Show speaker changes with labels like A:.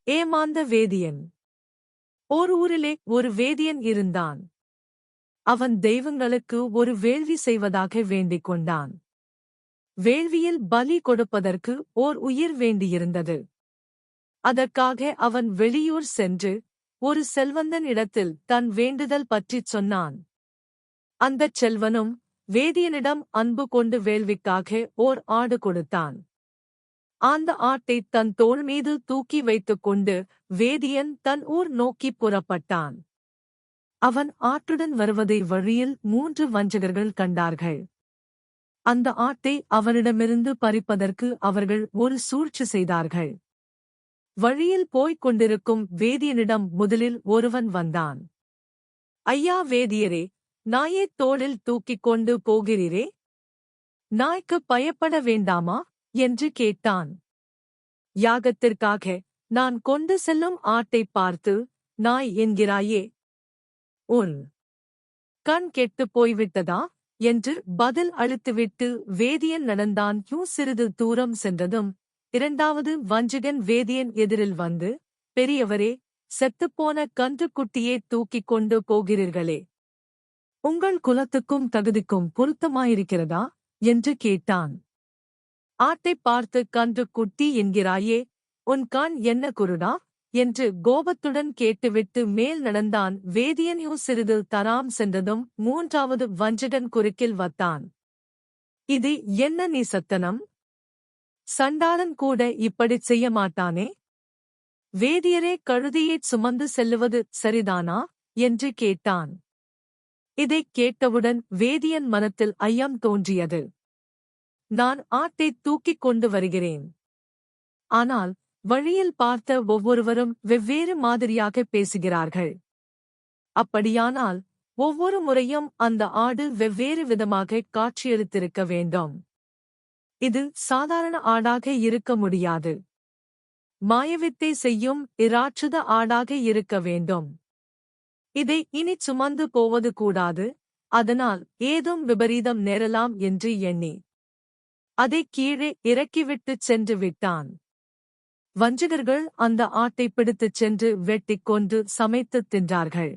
A: ஏமாந்த வேதியன். ஓர் ஊரிலே ஒரு வேதியன் இருந்தான். அவன் தெய்வங்களுக்கு ஒரு வேள்வி செய்வதாக வேண்டிக் கொண்டான். வேள்வியில் பலி கொடுப்பதற்கு ஓர் உயிர் வேண்டியிருந்தது. அதற்காக அவன் வெளியூர் சென்று ஒரு செல்வந்தன் இடத்தில் தன் வேண்டுதல் பற்றிச் சொன்னான். அந்தச் செல்வனும் வேதியனிடம் அன்பு கொண்டு வேள்விக்காக ஓர் ஆடு கொடுத்தான். அந்த ஆட்டைத் தன் தோள் மீது தூக்கி வைத்துக் கொண்டு வேதியன் தன் ஊர் நோக்கிப் புறப்பட்டான். அவன் ஆட்டுடன் வருவதை வழியில் 3 வஞ்சகர்கள் கண்டார்கள். அந்த ஆட்டை அவனிடமிருந்து பறிப்பதற்கு அவர்கள் ஒரு சூழ்ச்சி செய்தார்கள். வழியில் போய்க் கொண்டிருக்கும் வேதியனிடம் முதலில் ஒருவன் வந்தான். ஐயா வேதியரே, நாயைத் தோளில் தூக்கிக் கொண்டு போகிறீரே, நாய்க்குப் பயப்பட வேண்டாமா என்று கேட்டான். யாகத்திற்காக நான் கொண்டு செல்லும் ஆட்டைப் பார்த்து நாய் என்கிறாயே, உன் கண் கெட்டுப் போய்விட்டதா என்று பதில் அளித்துவிட்டு வேதியன் நடந்தான். சிறிது தூரம் சென்றதும் 2வது வஞ்சகன் வேதியன் எதிரில் வந்து, பெரியவரே, செத்துப்போன கன்றுக்குட்டியே தூக்கிக் கொண்டு போகிறீர்களே, உங்கள் குலத்துக்கும் தகுதிக்கும் பொருத்தமாயிருக்கிறதா என்று கேட்டான். ஆட்டைப் பார்த்து கன்றுக்குட்டி என்கிறாயே, உன் கண் என்ன குருடா என்று கோபத்துடன் கேட்டுவிட்டு மேல் நடந்தான். வேதியன் சிறிது தராம் சென்றதும் 3வது வஞ்சகன் குறுக்கில் வந்தான். இது என்ன நீ சத்தனம்? சண்டாளன் கூட இப்படிச் செய்ய மாட்டானே. வேதியரே, கழுதையைச் சுமந்து செல்லுவது சரிதானா என்று கேட்டான். இதைக் கேட்டவுடன் வேதியன் மனத்தில் ஐயம் தோன்றியது. நான் ஆட்டைத் தூக்கிக் கொண்டு வருகிறேன். ஆனால் வழியில் பார்த்த ஒவ்வொருவரும் வெவ்வேறு மாதிரியாக பேசுகிறார்கள். அப்படியானால் ஒவ்வொரு முறையும் அந்த ஆடு வெவ்வேறு விதமாக காட்சியளித்திருக்க வேண்டும். இது சாதாரண ஆடாக இருக்க முடியாது. மாயவித்தை செய்யும் இராட்சத ஆடாக இருக்க வேண்டும். இதை இனிச் சுமந்து போவது கூடாது, அதனால் ஏதும் விபரீதம் நேரலாம் என்று எண்ணி அதைக் கீழே இறக்கிவிட்டுச் சென்று விட்டான். வஞ்சகர்கள் அந்த ஆட்டைப் பிடித்துச் சென்று வெட்டிக் கொன்று சமைத்துத் தின்றார்கள்.